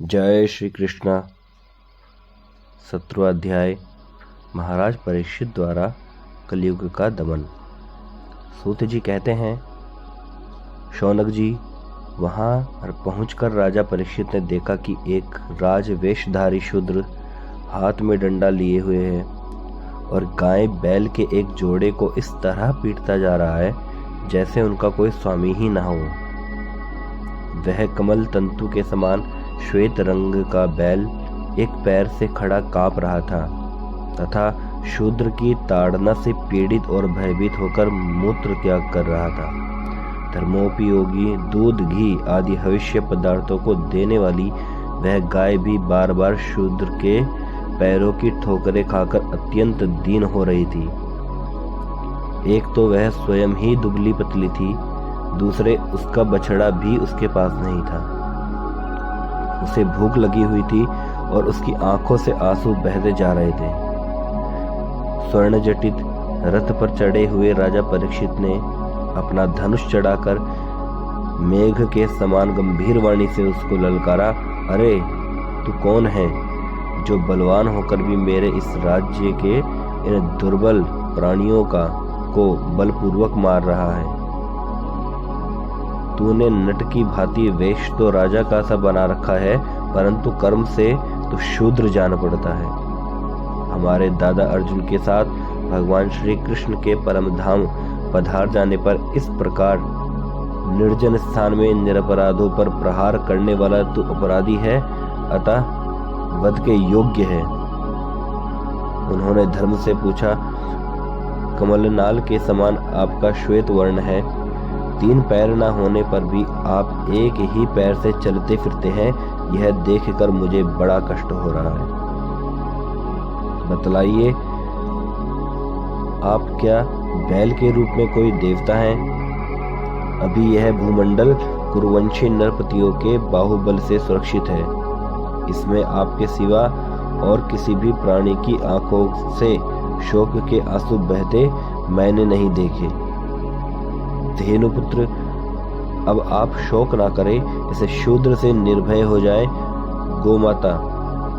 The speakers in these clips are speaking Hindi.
जय श्री कृष्णा। 17वां अध्याय महाराज परीक्षित द्वारा कलयुग का दमन। सूत जी कहते हैं, शौनक जी, वहां पहुंचकर राजा परीक्षित ने देखा कि एक राजवेशधारी शूद्र हाथ में डंडा लिए हुए है और गाय बैल के एक जोड़े को इस तरह पीटता जा रहा है जैसे उनका कोई स्वामी ही न हो। वह कमल तंतु के समान श्वेत रंग का बैल एक पैर से खड़ा कांप रहा था तथा शूद्र की ताड़ना से पीड़ित और भयभीत होकर मूत्र त्याग कर रहा था। धर्मोपयोगी दूध, घी आदि हविष्य पदार्थों को देने वाली वह गाय भी बार बार शूद्र के पैरों की ठोकरें खाकर अत्यंत दीन हो रही थी। एक तो वह स्वयं ही दुबली पतली थी, दूसरे उसका बछड़ा भी उसके पास नहीं था। उसे भूख लगी हुई थी और उसकी आंखों से आंसू बहते जा रहे थे। स्वर्ण जटित रथ पर चढ़े हुए राजा परीक्षित ने अपना धनुष चढ़ाकर मेघ के समान गंभीर वाणी से उसको ललकारा, अरे तू कौन है जो बलवान होकर भी मेरे इस राज्य के इन दुर्बल प्राणियों को बलपूर्वक मार रहा है। तूने नट की भांति वेश तो राजा का सा बना रखा है, परंतु कर्म से तो शूद्र जान पड़ता है। हमारे दादा अर्जुन के साथ भगवान श्री कृष्ण के परम धाम पधार जाने पर इस प्रकार निर्जन स्थान में निरपराधों पर प्रहार करने वाला तू अपराधी है, अतः वध के योग्य है। उन्होंने धर्म से पूछा, कमलनाल के समान आपका श्वेत वर्ण है, 3 पैर न होने पर भी आप एक ही पैर से चलते फिरते हैं, यह देखकर मुझे बड़ा कष्ट हो रहा है। बतलाइए, आप क्या बैल के रूप में कोई देवता हैं? अभी यह भूमंडल कुरुवंशी नरपतियों के बाहुबल से सुरक्षित है। इसमें आपके सिवा और किसी भी प्राणी की आंखों से शोक के आंसू बहते मैंने नहीं देखे। धेनुपुत्र, अब आप शोक ना करें, इसे शूद्र से निर्भय हो जाए। गोमाता,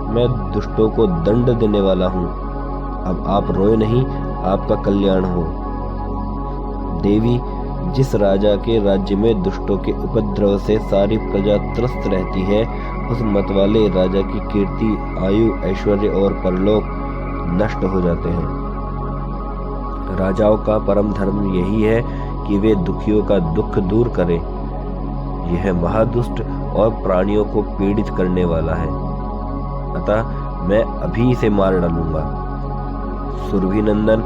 मैं दुष्टों को दंड देने वाला हूँ, अब आप रोए नहीं, आपका कल्याण हो। देवी, जिस राजा के राज्य में दुष्टों के उपद्रव से सारी प्रजा त्रस्त रहती है, उस मतवाले राजा की कीर्ति, आयु, ऐश्वर्य और परलोक नष्ट हो जाते हैं। राजाओं का परम धर्म यही है कि वे दुखियों का दुख दूर करें। यह महादुष्ट और प्राणियों को पीड़ित करने वाला है, अतः मैं अभी इसे मार डालूंगा। सुरभि नंदन,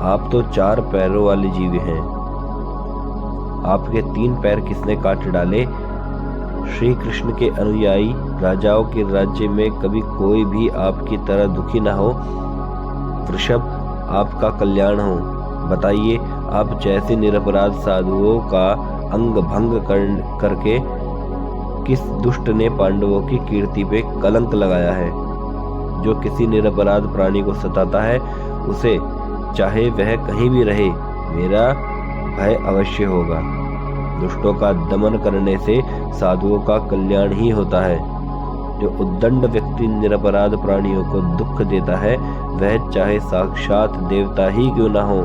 आप तो 4 पैरों वाले जीव हैं, आपके 3 पैर किसने काट डाले? श्री कृष्ण के अनुयायी राजाओं के राज्य में कभी कोई भी आपकी तरह दुखी न हो। वृषभ, आपका कल्याण हो। बताइए, आप जैसे निरपराध साधुओं का अंग भंग करके किस दुष्ट ने पांडवों की कीर्ति पे कलंक लगाया है? जो किसी निरपराध प्राणी को सताता है, उसे चाहे वह कहीं भी रहे, मेरा भय अवश्य होगा। दुष्टों का दमन करने से साधुओं का कल्याण ही होता है। जो उद्दंड व्यक्ति निरपराध प्राणियों को दुख देता है, वह चाहे साक्षात देवता ही क्यों न हो,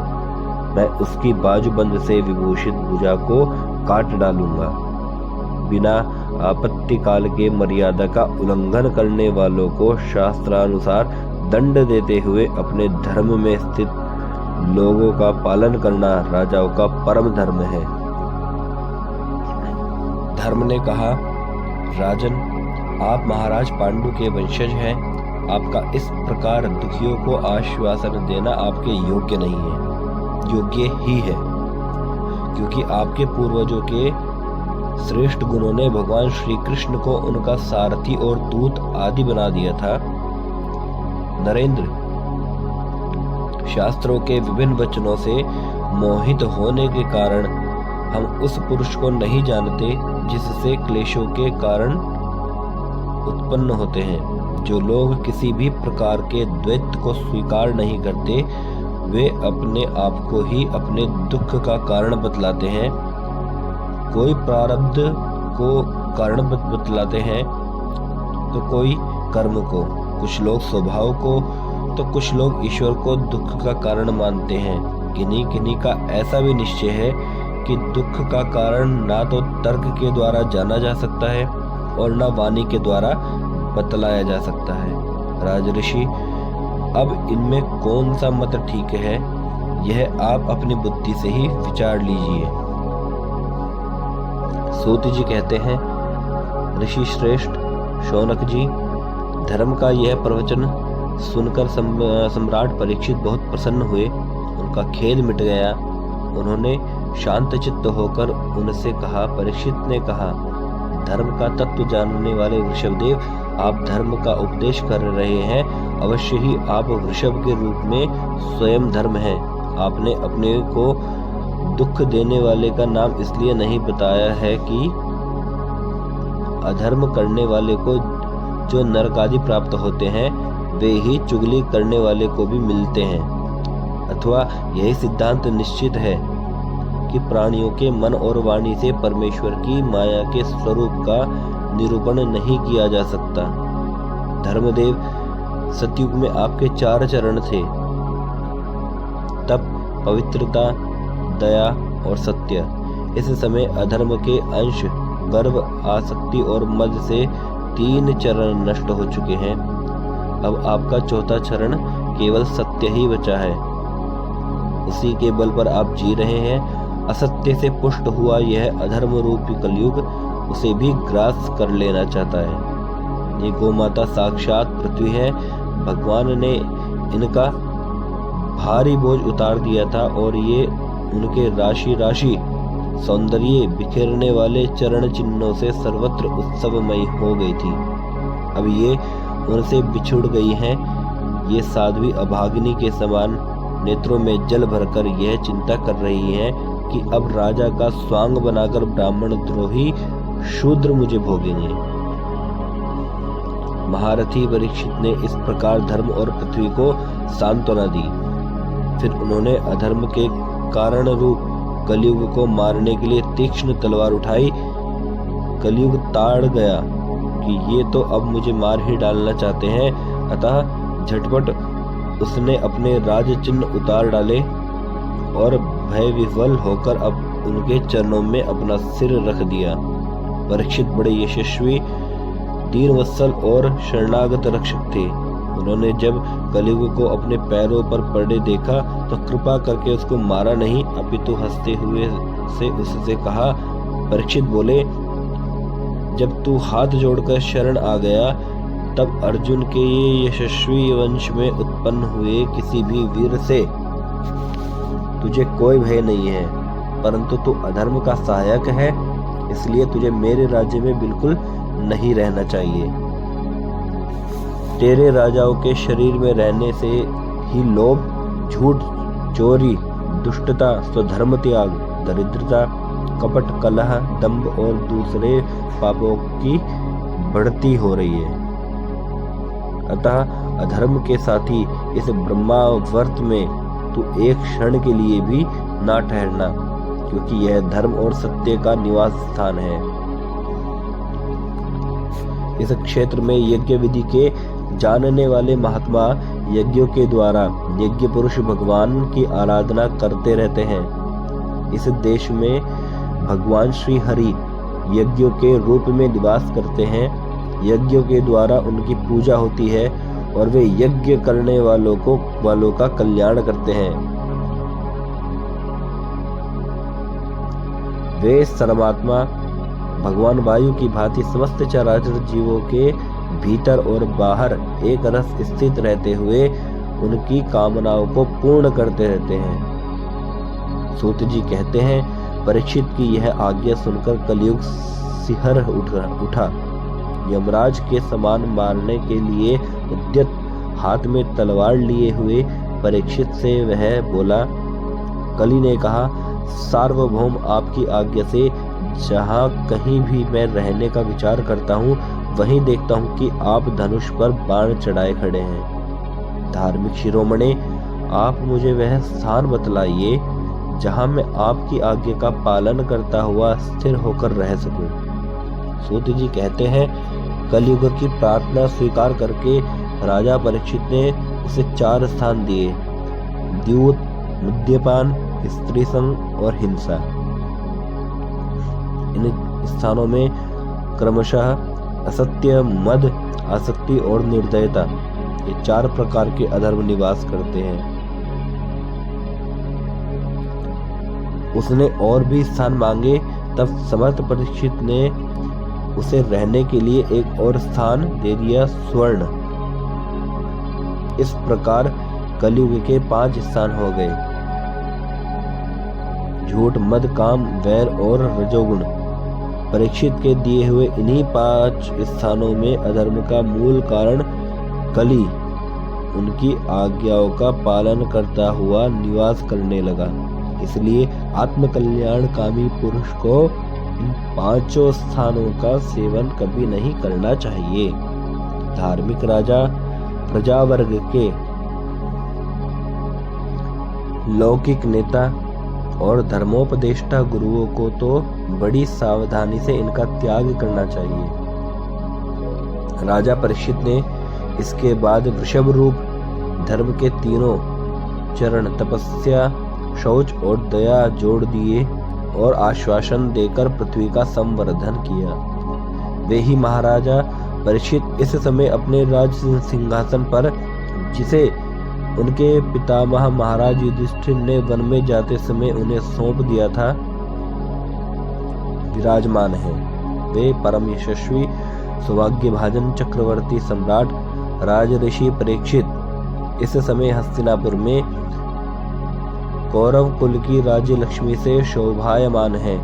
मैं उसकी बाजूबंद से विभूषित भुजा को काट डालूंगा। बिना आपत्ति काल के मर्यादा का उल्लंघन करने वालों को शास्त्रानुसार दंड देते हुए अपने धर्म में स्थित लोगों का पालन करना राजाओं का परम धर्म है। धर्म ने कहा, राजन, आप महाराज पांडु के वंशज हैं, आपका इस प्रकार दुखियों को आश्वासन देना आपके योग्य नहीं है। योग्य ही है, क्योंकि आपके पूर्वजों के श्रेष्ठ गुणों ने भगवान श्री कृष्ण को उनका सारथी और दूत आदि बना दिया था। नरेंद्र, शास्त्रों के विभिन्न वचनों से मोहित होने के कारण हम उस पुरुष को नहीं जानते जिससे क्लेशों के कारण उत्पन्न होते हैं। जो लोग किसी भी प्रकार के द्वैत को स्वीकार नहीं करते, वे अपने आप को ही अपने दुख का कारण बतलाते हैं। कोई प्रारब्ध को कारण बतलाते हैं, तो कोई कर्म को, कुछ लोग स्वभाव को, तो कुछ लोग ईश्वर को दुख का कारण मानते हैं। किन्हीं किन्हीं का ऐसा भी निश्चय है कि दुख का कारण ना तो तर्क के द्वारा जाना जा सकता है और न वाणी के द्वारा बतलाया जा सकता है। राजऋषि, अब इनमें कौन सा मत ठीक है, यह आप अपनी बुद्धि से ही विचार लीजिए। सूत जी कहते हैं, ऋषि श्रेष्ठ शौनक जी, धर्म का यह प्रवचन सुनकर सम्राट परीक्षित बहुत प्रसन्न हुए। उनका खेद मिट गया। उन्होंने शांत चित्त होकर उनसे कहा, परीक्षित ने कहा, धर्म का तत्व जानने वाले वृषभदेव, आप धर्म का उपदेश कर रहे हैं। अवश्य ही आप वृषभ के रूप में स्वयं धर्म हैं। आपने अपने को दुख देने वाले का नाम इसलिए नहीं बताया है कि अधर्म करने वाले को जो नरक आदि प्राप्त होते हैं वे ही चुगली करने वाले को भी मिलते हैं, अथवा यही सिद्धांत निश्चित है कि प्राणियों के मन और वाणी से परमेश्वर की माया के स्वरूप का निरूपण नहीं किया जा सकता। धर्मदेव, सतयुग में आपके 4 चरण थे, तप, पवित्रता, दया और सत्य। इस समय अधर्म के अंश गर्व, आसक्ति और मद से 3 चरण नष्ट हो चुके हैं। अब आपका 4था चरण केवल सत्य ही बचा है। उसी के बल पर आप जी रहे हैं। असत्य से पुष्ट हुआ यह अधर्म रूपी कलयुग उसे भी ग्रास कर लेना चाहता है। ये गोमाता साक्षात पृथ्वी है। भगवान ने इनका भारी बोझ उतार दिया था और ये उनके राशि राशि सौंदर्य बिखेरने वाले चरण चिन्हों से सर्वत्र उत्सवमयी हो गई थी। अब ये उनसे बिछुड़ गई हैं। ये साध्वी अभागिनी के समान नेत्रों में जल भरकर यह चिंता कर रही हैं कि अब राजा का स्वांग बनाकर ब्राह्मण द्रोही शूद्र मुझे भोगेंगे। महारथी परीक्षित ने इस प्रकार धर्म और पृथ्वी को सांत्वना दी। फिर उन्होंने अधर्म के कारण रूप कलयुग को मारने के लिए तीक्ष्ण तलवार उठाई। कलयुग ताड़ गया कि ये तो अब मुझे मार ही डालना चाहते हैं, अतः झटपट उसने अपने राज चिन्ह उतार डाले और भय विह्वल होकर अब उनके चरणों में अपना सिर रख दिया। परीक्षित बड़े यशस्वी, दीनवत्सल और शरणागत रक्षक थे। उन्होंने जब कलयुग को अपने पैरों पर पड़े देखा तो कृपा करके उसको मारा नहीं, अपितु हंसते हुए से उससे कहा। परीक्षित बोले, जब तू हाथ जोड़कर शरण आ गया तब अर्जुन के ये यशस्वी वंश में उत्पन्न हुए किसी भी वीर से तुझे कोई भय नहीं है, परंतु तू अधर्म का सहायक है, इसलिए तुझे मेरे राज्य में बिल्कुल नहीं रहना चाहिए। तेरे राजाओं के शरीर में रहने से ही लोभ, झूठ, चोरी, दुष्टता, स्वधर्म त्याग, दरिद्रता, कपट, कलह, दंभ और दूसरे पापों की बढ़ती हो रही है। अतः अधर्म के साथी इस ब्रह्मावर्त में तू एक क्षण के लिए भी ना ठहरना, क्योंकि यह धर्म और सत्य का निवास स्थान है। इस क्षेत्र में यज्ञ विधि के जानने वाले महात्मा यज्ञों के द्वारा यज्ञ पुरुष भगवान की आराधना करते रहते हैं। इस देश में भगवान श्री हरि यज्ञों के रूप में निवास करते हैं। यज्ञों के द्वारा उनकी पूजा होती है और वे यज्ञ करने वालों का कल्याण करते हैं। वे परमात्मा भगवान वायु की भांति समस्त चराचर जीवों के भीतर और बाहर एक रस स्थित रहते हुए उनकी कामनाओं को पूर्ण करते रहते हैं। सूत जी कहते हैं, परीक्षित की यह आज्ञा सुनकर कलयुग सिहर उठा। यमराज के समान मारने के लिए उद्यत हाथ में तलवार लिए हुए परीक्षित से वह बोला। कली ने कहा, सार्वभौम आपकी आज्ञा से जहाँ कहीं भी मैं रहने का विचार करता हूँ वहीं देखता हूँ कि आप धनुष पर बाण चढ़ाए खड़े हैं। धार्मिक शिरोमणि, आप मुझे वह स्थान बतलाइए जहाँ मैं आपकी आज्ञा का पालन करता हुआ स्थिर होकर रह सकूं। सूत जी कहते हैं, कलयुग की प्रार्थना स्वीकार करके राजा परीक्षित ने उसे 4 स्थान दिए: द्यूत, मद्यपान, स्त्री संग और हिंसा। इन स्थानों में क्रमशः असत्य, मद, आसक्ति और निर्दयता, ये 4 प्रकार के अधर्म निवास करते हैं। उसने और भी स्थान मांगे, तब समर्थ परीक्षित ने उसे रहने के लिए एक और स्थान दे दिया, स्वर्ण। इस प्रकार कलयुग के 5 स्थान हो गए: झूठ, मद, काम, वैर और रजोगुण। परीक्षित के दिए हुए इन्हीं 5 स्थानों में अधर्म का मूल कारण कली उनकी आज्ञाओं का पालन करता हुआ निवास करने लगा। इसलिए आत्मकल्याणकामी पुरुष को इन 5 स्थानों का सेवन कभी नहीं करना चाहिए। धार्मिक राजा प्रजा वर्ग के, लौकिक नेता और धर्मोपदेष्टा गुरुओं को तो बड़ी सावधानी से इनका त्याग करना चाहिए। राजा परीक्षित ने इसके बाद वृषभ रूप धर्म के 3 चरण तपस्या, शौच और दया जोड़ दिए और आश्वासन देकर पृथ्वी का संवर्धन किया। वे ही महाराजा परीक्षित इस समय अपने राज सिंहासन पर, जिसे उनके पितामह महाराज युधिष्ठिर ने वन में जाते समय उन्हें सौंप दिया था, विराजमान है। वे परम यशस्वी सौभाग्यभाजन चक्रवर्ती सम्राट राजऋषि परीक्षित इस समय हस्तिनापुर में कौरव कुल की राज्य लक्ष्मी से शोभायमान है।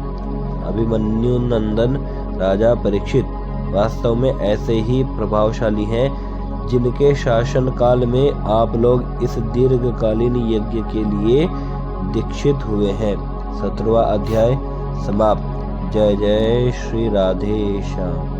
अभिमन्यु नंदन राजा परीक्षित वास्तव में ऐसे ही प्रभावशाली हैं जिनके शासन काल में आप लोग इस दीर्घकालीन यज्ञ के लिए दीक्षित हुए हैं। 17वां अध्याय समाप्त। जय जय श्री राधे श्याम।